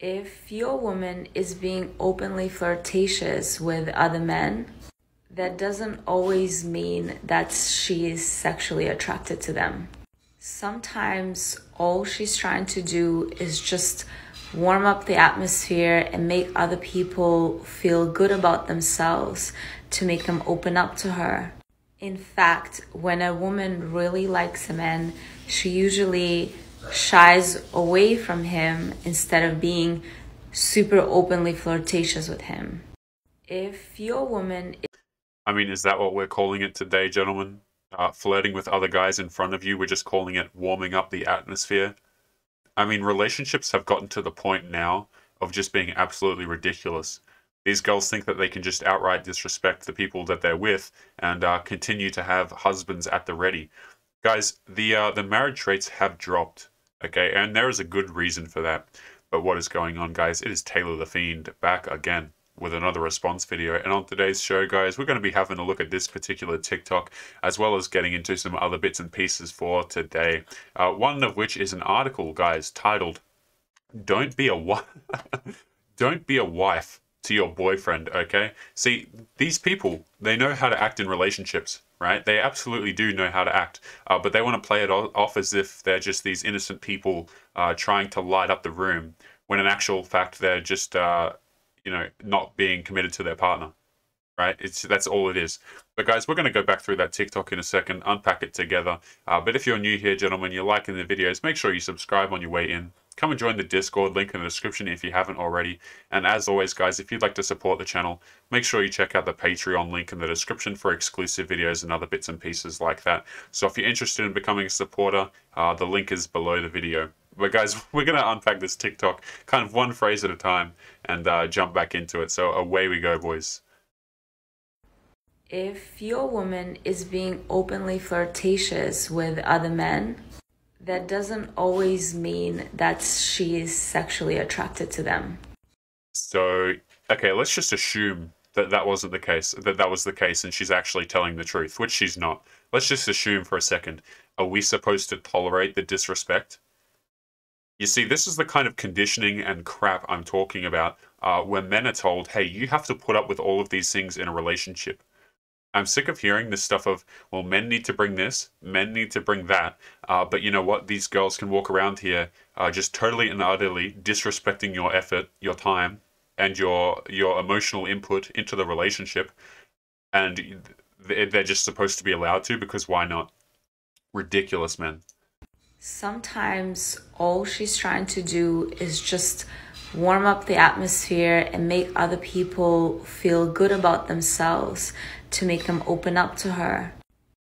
If your woman is being openly flirtatious with other men, that doesn't always mean that she is sexually attracted to them. Sometimes all she's trying to do is just warm up the atmosphere and make other people feel good about themselves to make them open up to her. In fact, when a woman really likes a man, she usually shies away from him instead of being super openly flirtatious with him. If your woman I mean, is that what we're calling it today, gentlemen? Flirting with other guys in front of you, we're just calling it warming up the atmosphere. I mean, relationships have gotten to the point now of just being absolutely ridiculous. These girls think that they can just outright disrespect the people that they're with and continue to have husbands at the ready. Guys, the marriage rates have dropped, okay, and there is a good reason for that. But what is going on, guys? It is Taylor the Fiend back again with another response video. And on today's show, guys, we're going to be having a look at this particular TikTok, as well as getting into some other bits and pieces for today. One of which is an article, guys, titled "Don't Be a Don't Be a Wife to Your Boyfriend." Okay, see, these people, they know how to act in relationships, right? They absolutely do know how to act, but they want to play it off as if they're just these innocent people trying to light up the room, when in actual fact they're just not being committed to their partner, right? That's all it is. But guys, we're going to go back through that TikTok in a second, unpack it together. But if you're new here, gentlemen, you're liking the videos, make sure you subscribe on your way in. Come and join the Discord, link in the description if you haven't already. And as always, guys, if you'd like to support the channel, make sure you check out the Patreon link in the description for exclusive videos and other bits and pieces like that. So if you're interested in becoming a supporter, the link is below the video. But guys, we're going to unpack this TikTok kind of one phrase at a time and jump back into it. So away we go, boys. If your woman is being openly flirtatious with other men, that doesn't always mean that she is sexually attracted to them. So, okay, let's just assume that that wasn't the case, that was the case and she's actually telling the truth, which she's not. Let's just assume for a second. Are we supposed to tolerate the disrespect? You see, this is the kind of conditioning and crap I'm talking about, where men are told, hey, you have to put up with all of these things in a relationship. I'm sick of hearing this stuff of, well, men need to bring this, men need to bring that, but you know what? These girls can walk around here just totally and utterly disrespecting your effort, your time, and your emotional input into the relationship, and they're just supposed to be allowed to, because why not? Ridiculous, man. Sometimes all she's trying to do is just warm up the atmosphere and make other people feel good about themselves to make them open up to her.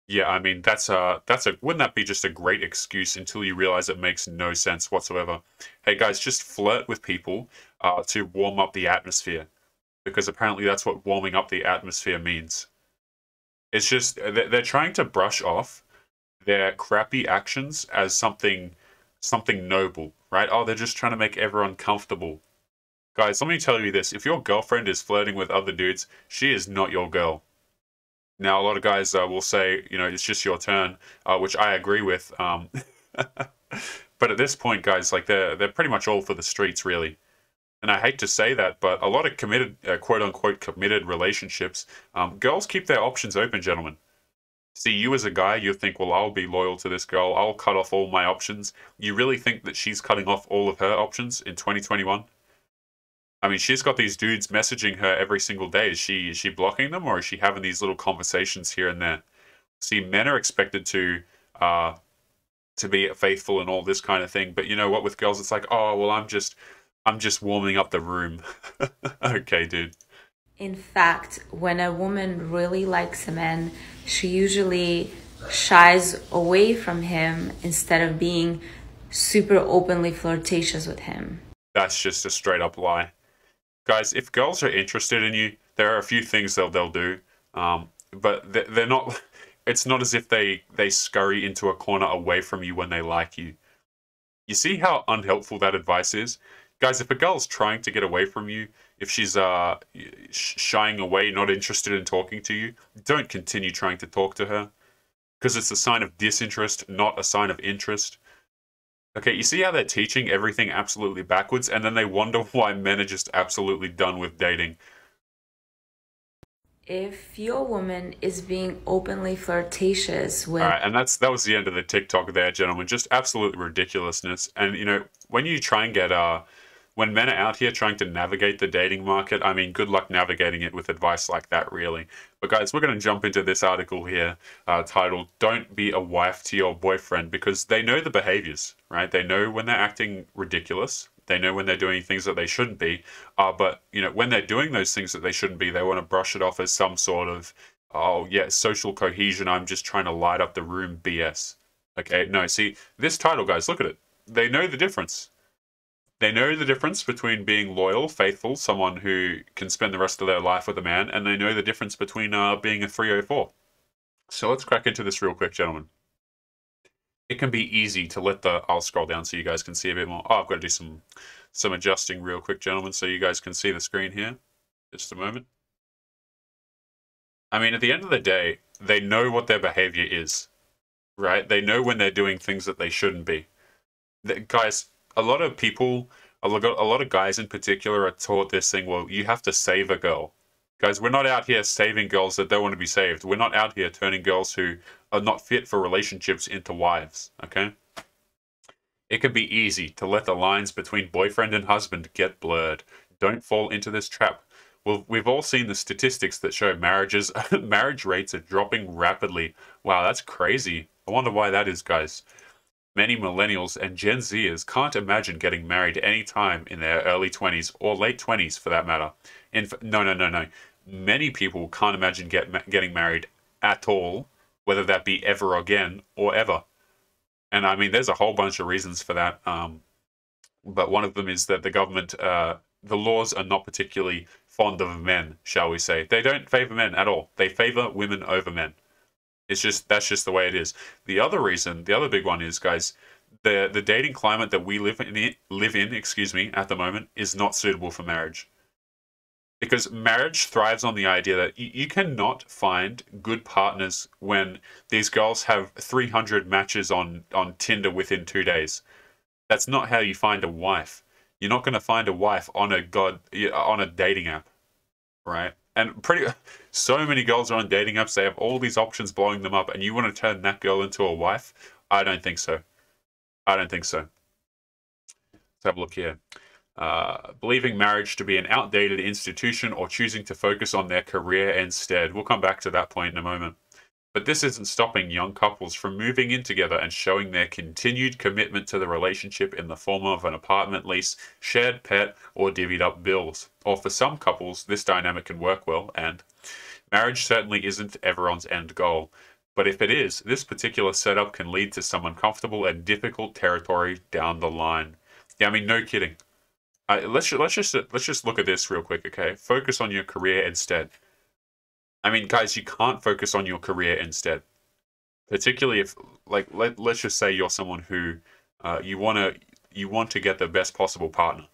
Yeah, I mean, wouldn't that be just a great excuse until you realize it makes no sense whatsoever? Hey guys, just flirt with people to warm up the atmosphere, because apparently that's what warming up the atmosphere means. It's just, they're trying to brush off their crappy actions as something noble, right? Oh, they're just trying to make everyone comfortable. Guys, let me tell you this. If your girlfriend is flirting with other dudes, she is not your girl. Now, a lot of guys will say, it's just your turn, which I agree with. But at this point, guys, like they're pretty much all for the streets, really. And I hate to say that, but a lot of committed, quote-unquote, committed relationships, girls keep their options open, gentlemen. See, you as a guy, you think, well, I'll be loyal to this girl. I'll cut off all my options. You really think that she's cutting off all of her options in 2021? I mean, she's got these dudes messaging her every single day. Is she blocking them, or is she having these little conversations here and there? See, men are expected to be faithful and all this kind of thing. But you know what? With girls, it's like, oh, well, I'm just warming up the room. Okay, dude. In fact, when a woman really likes a man, she usually shies away from him instead of being super openly flirtatious with him. That's just a straight up lie. Guys, if girls are interested in you, there are a few things they'll do, but they're not. It's not as if they scurry into a corner away from you when they like you. You see how unhelpful that advice is? Guys, if a girl's trying to get away from you, if she's shying away, not interested in talking to you, don't continue trying to talk to her, because it's a sign of disinterest, not a sign of interest. Okay, you see how they're teaching everything absolutely backwards, and then they wonder why men are just absolutely done with dating. If your woman is being openly flirtatious All with right, and that was the end of the TikTok there, gentlemen. Just absolute ridiculousness. And you know, when you try and get when men are out here trying to navigate the dating market, I mean, good luck navigating it with advice like that, really. But guys, we're going to jump into this article here, titled "Don't Be a Wife to Your Boyfriend," because they know the behaviors, right? They know when they're acting ridiculous. They know when they're doing things that they shouldn't be. But you know, when they're doing those things that they shouldn't be, they want to brush it off as some sort of, oh yeah, social cohesion. I'm just trying to light up the room BS. Okay, no, see, this title, guys, look at it. They know the difference. They know the difference between being loyal, faithful, someone who can spend the rest of their life with a man, and they know the difference between being a 304. So let's crack into this real quick, gentlemen. It can be easy to let the... I'll scroll down so you guys can see a bit more. Oh, I've got to do some adjusting real quick, gentlemen, so you guys can see the screen here. Just a moment. I mean, at the end of the day, they know what their behavior is, right? They know when they're doing things that they shouldn't be. Guys, a lot of people, a lot of guys in particular are taught this thing, well, you have to save a girl. Guys, we're not out here saving girls that don't want to be saved. We're not out here turning girls who are not fit for relationships into wives, okay? It can be easy to let the lines between boyfriend and husband get blurred. Don't fall into this trap. Well, we've all seen the statistics that show marriage rates are dropping rapidly. Wow, that's crazy. I wonder why that is, guys. Many millennials and Gen Zers can't imagine getting married any time in their early 20s or late 20s for that matter. No. Many people can't imagine getting married at all, whether that be ever again or ever. And I mean, there's a whole bunch of reasons for that. But one of them is that the government, the laws are not particularly fond of men, shall we say. They don't favor men at all. They favor women over men. That's just the way it is. The other reason, the other big one is, guys, the dating climate that we live in, excuse me, at the moment is not suitable for marriage. Because marriage thrives on the idea that you cannot find good partners when these girls have 300 matches on Tinder within 2 days. That's not how you find a wife. You're not going to find a wife on a dating app, right? And so many girls are on dating apps. They have all these options blowing them up, and you want to turn that girl into a wife? I don't think so. I don't think so. Let's have a look here. Believing marriage to be an outdated institution or choosing to focus on their career instead. We'll come back to that point in a moment. But this isn't stopping young couples from moving in together and showing their continued commitment to the relationship in the form of an apartment lease, shared pet, or divvied up bills. Or for some couples, this dynamic can work well, and marriage certainly isn't everyone's end goal. But if it is, this particular setup can lead to some uncomfortable and difficult territory down the line. Yeah, I mean, no kidding. Let's just look at this real quick, okay? Focus on your career instead. I mean, guys, you can't focus on your career instead. Particularly if, like, let's just say you're someone who you want to get the best possible partner.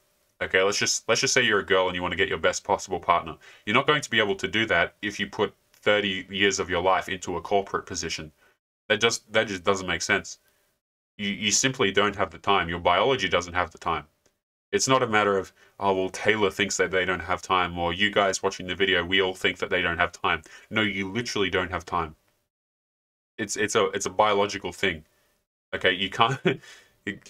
Okay, let's just say you're a girl and you want to get your best possible partner. You're not going to be able to do that if you put 30 years of your life into a corporate position. That just doesn't make sense. You simply don't have the time. Your biology doesn't have the time. It's not a matter of, oh, well, Taylor thinks that they don't have time, or you guys watching the video, we all think that they don't have time. No, you literally don't have time. It's a biological thing. Okay, you can't...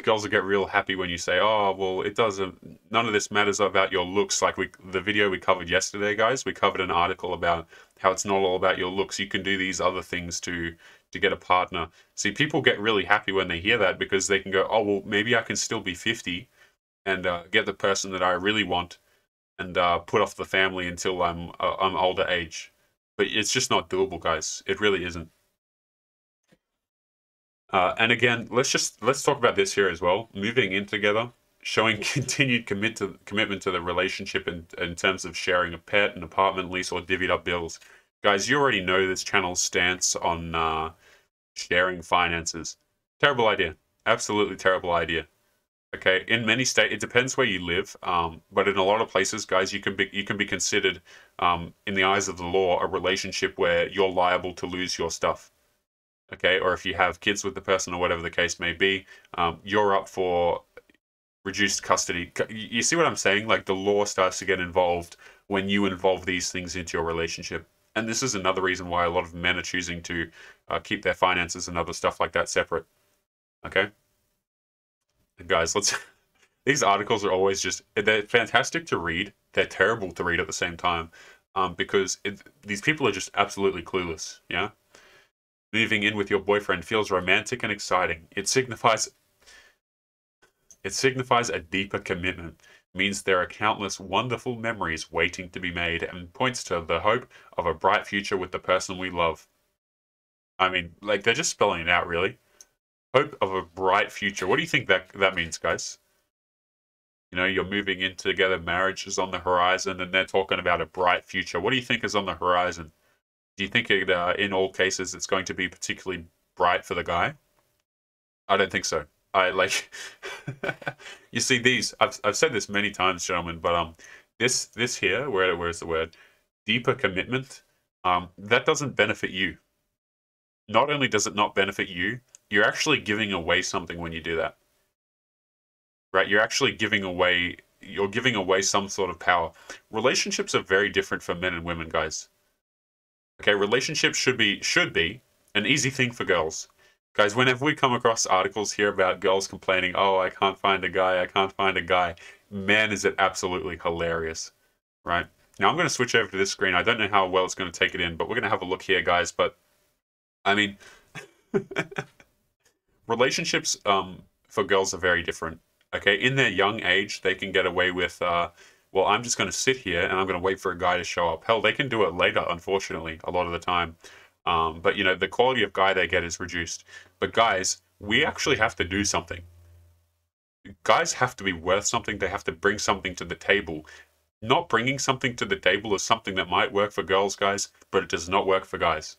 Girls will get real happy when you say, oh, well, it doesn't... None of this matters about your looks. Like the video we covered yesterday, guys, we covered an article about how it's not all about your looks. You can do these other things to get a partner. See, people get really happy when they hear that because they can go, oh, well, maybe I can still be 50 and get the person that I really want, and put off the family until I'm older age. But it's just not doable, guys. It really isn't. And again, let's talk about this here as well. Moving in together, showing continued commitment to the relationship in terms of sharing a pet, an apartment lease, or divvied up bills. Guys, you already know this channel's stance on sharing finances. Terrible idea. Absolutely terrible idea. Okay, in many states, it depends where you live, but in a lot of places, guys, you can be considered, in the eyes of the law, a relationship where you're liable to lose your stuff. okay, or if you have kids with the person or whatever the case may be, you're up for reduced custody. You see what I'm saying? Like the law starts to get involved when you involve these things into your relationship. And this is another reason why a lot of men are choosing to keep their finances and other stuff like that separate. Okay? And guys, let's. These articles are always they're fantastic to read. They're terrible to read at the same time because these people are just absolutely clueless. Yeah? Moving in with your boyfriend feels romantic and exciting. It signifies a deeper commitment, means there are countless wonderful memories waiting to be made, and points to the hope of a bright future with the person we love. I mean, like, they're just spelling it out, really. Hope of a bright future. What do you think that means, guys? You know, you're moving in together, marriage is on the horizon, and they're talking about a bright future. What do you think is on the horizon? Do you think in all cases it's going to be particularly bright for the guy? I don't think so. I like you see these. I've said this many times, gentlemen, but this here, where's the word? Deeper commitment. That doesn't benefit you. Not only does it not benefit you, you're actually giving away something when you do that. Right? You're giving away some sort of power. Relationships are very different for men and women, guys. Okay, relationships should be an easy thing for girls. Guys, whenever we come across articles here about girls complaining, oh, I can't find a guy, man, is it absolutely hilarious, right? Now, I'm going to switch over to this screen. I don't know how well it's going to take it in, but we're going to have a look here, guys. But, I mean, relationships for girls are very different, okay? In their young age, they can get away with, well, I'm just going to sit here and I'm going to wait for a guy to show up. Hell, they can do it later, unfortunately, a lot of the time. But, you know, the quality of guy they get is reduced. But guys, we actually have to do something. Guys have to be worth something. They have to bring something to the table. Not bringing something to the table is something that might work for girls, guys, but it does not work for guys.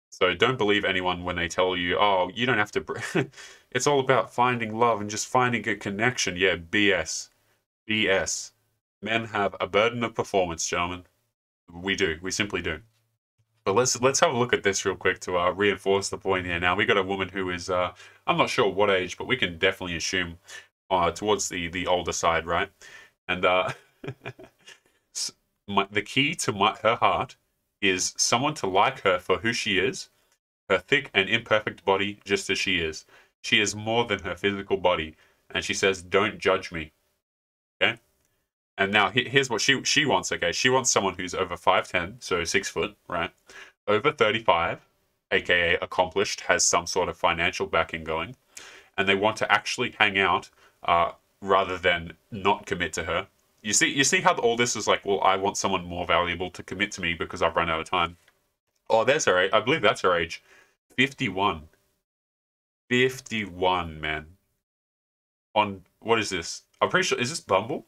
So don't believe anyone when they tell you, oh, you don't have to... It's all about finding love and just finding a connection. Yeah, BS. BS. Men have a burden of performance, gentlemen. We do. We simply do. But let's have a look at this real quick to reinforce the point here. Now we got a woman who is I'm not sure what age, but we can definitely assume towards the older side, right? And the key to her heart is someone to like her for who she is, her thick and imperfect body, just as she is. She is more than her physical body, and she says, "Don't judge me." Okay. And now here's what she wants, okay? She wants someone who's over 5'10", so 6 foot, right? Over 35, aka accomplished, has some sort of financial backing going. And they want to actually hang out rather than not commit to her. You see how all this is like, well, I want someone more valuable to commit to me because I've run out of time. Oh, there's her age. I believe that's her age. 51. 51, man. On, what is this? I'm pretty sure, is this Bumble?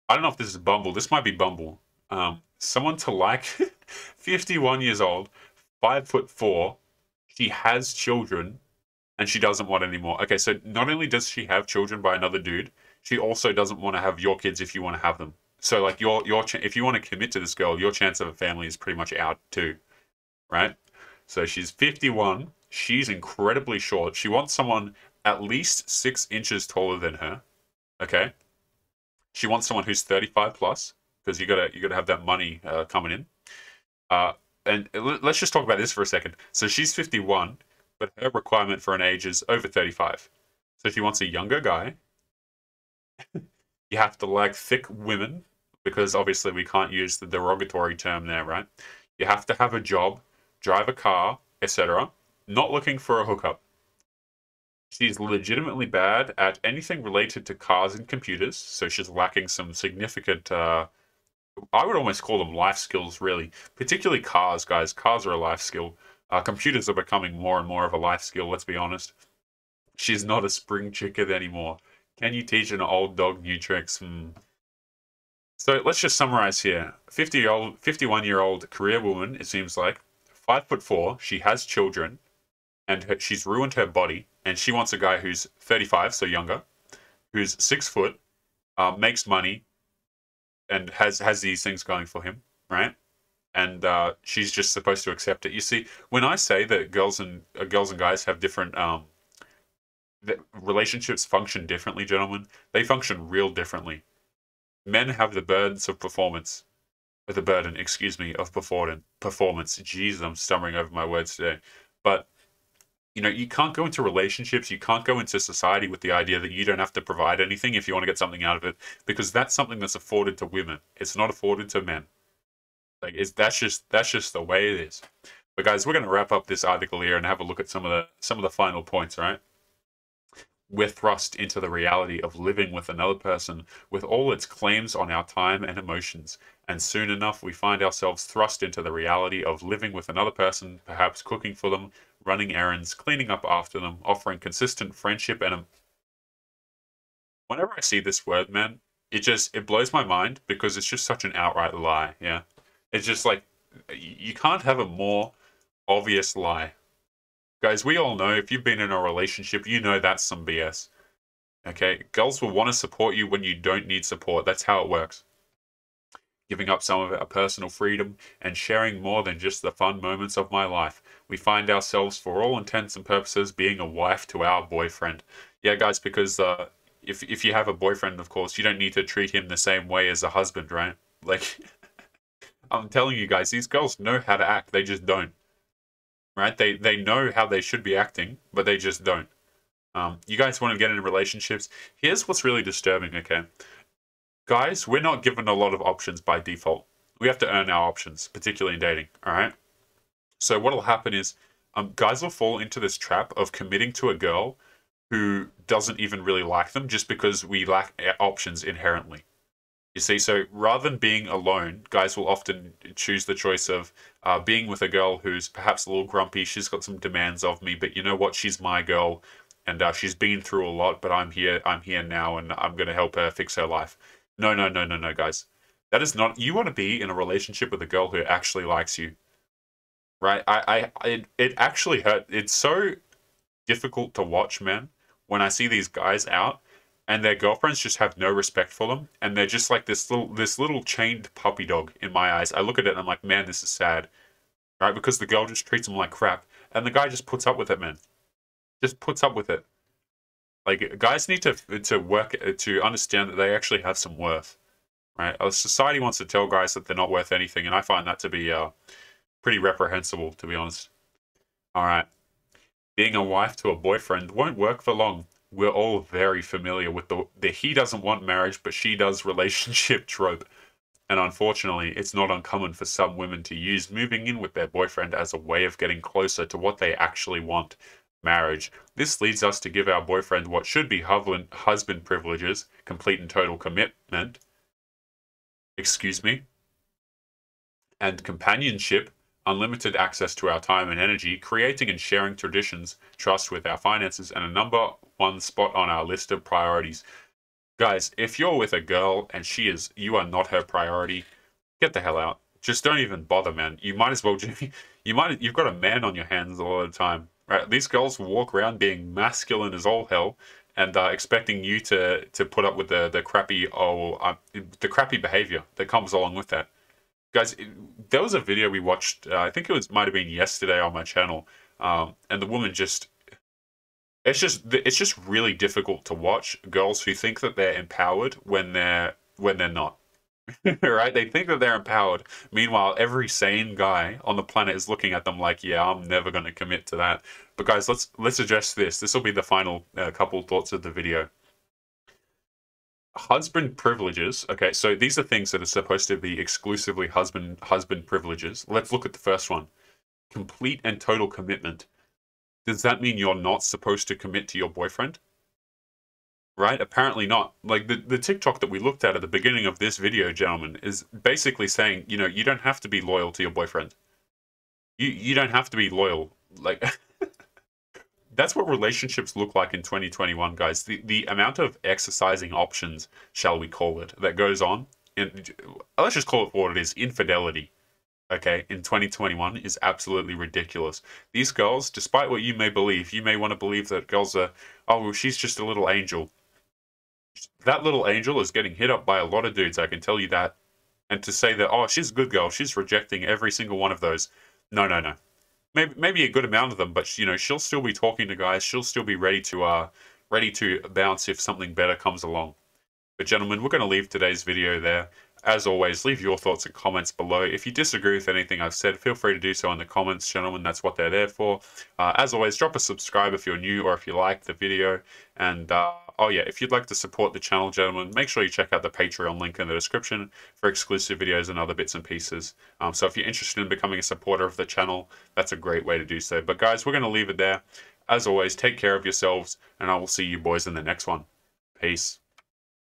I don't know if this is Bumble. This might be Bumble. Someone to like, 51 years old, 5'4". She has children, and she doesn't want any more. Okay, so not only does she have children by another dude, she also doesn't want to have your kids if you want to have them. So like if you want to commit to this girl, your chance of a family is pretty much out too, right? So she's 51. She's incredibly short. She wants someone at least 6 inches taller than her. Okay. She wants someone who's 35 plus, because you gotta have that money coming in. And let's just talk about this for a second. So she's 51, but her requirement for an age is over 35. So if she wants a younger guy, you have to like thick women, because obviously we can't use the derogatory term there, right? You have to have a job, drive a car, etc. Not looking for a hookup. She's legitimately bad at anything related to cars and computers, so she's lacking some significant, I would almost call them life skills, really. Particularly cars, guys. Cars are a life skill. Computers are becoming more and more of a life skill, let's be honest. She's not a spring chicken anymore. Can you teach an old dog new tricks? So let's just summarize here. 51-year-old career woman, it seems like. 5'4", she has children, and she's ruined her body, and she wants a guy who's 35, so younger, who's 6 foot, makes money, and has these things going for him, right? and she's just supposed to accept it. You see, when I say that girls and guys have different that relationships function differently, gentlemen, they function real differently. Men have the burdens of performance, the burden, excuse me, of performance. Jeez, I'm stumbling over my words today. But you know, you can't go into relationships, you can't go into society with the idea that you don't have to provide anything if you want to get something out of it, because that's something that's afforded to women. It's not afforded to men. Like, that's just the way it is. But guys, we're going to wrap up this article here and have a look at some of the final points, right? We're thrust into the reality of living with another person with all its claims on our time and emotions. And soon enough, we find ourselves thrust into the reality of living with another person, perhaps cooking for them, running errands, cleaning up after them, offering consistent friendship and whenever I see this word, man, it blows my mind because it's just such an outright lie, yeah? It's just like you can't have a more obvious lie. Guys, we all know if you've been in a relationship, you know that's some BS. Okay? Girls will want to support you when you don't need support. That's how it works. Giving up some of our personal freedom and sharing more than just the fun moments of my life. We find ourselves, for all intents and purposes, being a wife to our boyfriend. Yeah, guys, because if you have a boyfriend, of course, you don't need to treat him the same way as a husband, right? Like, I'm telling you guys, these girls know how to act. They just don't. Right? They know how they should be acting, but they just don't. You guys want to get into relationships? Here's what's really disturbing, okay? Guys, we're not given a lot of options by default. We have to earn our options, particularly in dating, all right? So what'll happen is guys will fall into this trap of committing to a girl who doesn't even really like them just because we lack options inherently. You see, so rather than being alone, guys will often choose the choice of being with a girl who's perhaps a little grumpy. She's got some demands of me, but you know what? She's my girl, and she's been through a lot. But I'm here now, and I'm going to help her fix her life. No, no, no, no, no, guys. That is not. You want to be in a relationship with a girl who actually likes you, right? It actually hurt. It's so difficult to watch, man, when I see these guys out and their girlfriends just have no respect for them, and they're just like this little chained puppy dog in my eyes. I look at it and I'm like, man, this is sad, right? Because the girl just treats them like crap, and the guy just puts up with it, man. Just puts up with it. Like, guys need to work to understand that they actually have some worth, right? Society wants to tell guys that they're not worth anything, and I find that to be pretty reprehensible, to be honest. All right, being a wife to a boyfriend won't work for long. We're all very familiar with the he doesn't want marriage, but she does relationship trope. And unfortunately, it's not uncommon for some women to use moving in with their boyfriend as a way of getting closer to what they actually want, marriage. This leads us to give our boyfriend what should be husband privileges, complete and total commitment, excuse me, and companionship, unlimited access to our time and energy, creating and sharing traditions, trust with our finances, and a number one spot on our list of priorities. Guys, if you're with a girl and you are not her priority, get the hell out. Just don't even bother, man. You might as well, you've got a man on your hands a lot of the time, right? These girls walk around being masculine as all hell and expecting you to put up with the crappy behavior that comes along with that. Guys, there was a video we watched, I think might have been yesterday on my channel, and the woman just, it's just really difficult to watch girls who think that they're empowered when they're not. Right? They think that they're empowered. Meanwhile, every sane guy on the planet is looking at them like, yeah, I'm never going to commit to that. But guys, let's address this. This will be the final couple thoughts of the video. Husband privileges. Okay, so these are things that are supposed to be exclusively husband privileges. Let's look at the first one. Complete and total commitment. Does that mean you're not supposed to commit to your boyfriend? Right? Apparently not. Like, the TikTok that we looked at the beginning of this video, gentlemen, is basically saying, you know, you don't have to be loyal to your boyfriend. You don't have to be loyal. Like, that's what relationships look like in 2021, guys. The amount of exercising options, shall we call it, that goes on, and let's just call it for what it is, infidelity, okay, in 2021 is absolutely ridiculous. These girls, despite what you may believe, you may want to believe that girls are, oh, well, she's just a little angel. That little angel is getting hit up by a lot of dudes, I can tell you that. And to say that, oh, she's a good girl, she's rejecting every single one of those. No, no, no. Maybe a good amount of them, but she'll still be talking to guys. She'll still be ready to bounce if something better comes along. But gentlemen, we're going to leave today's video there. As always, leave your thoughts and comments below. If you disagree with anything I've said, feel free to do so in the comments, gentlemen. That's what they're there for. As always, drop a subscribe if you're new or if you liked the video. And oh yeah, if you'd like to support the channel, gentlemen, make sure you check out the Patreon link in the description for exclusive videos and other bits and pieces. So if you're interested in becoming a supporter of the channel, that's a great way to do so. But guys, we're going to leave it there. As always, take care of yourselves, and I will see you boys in the next one. Peace.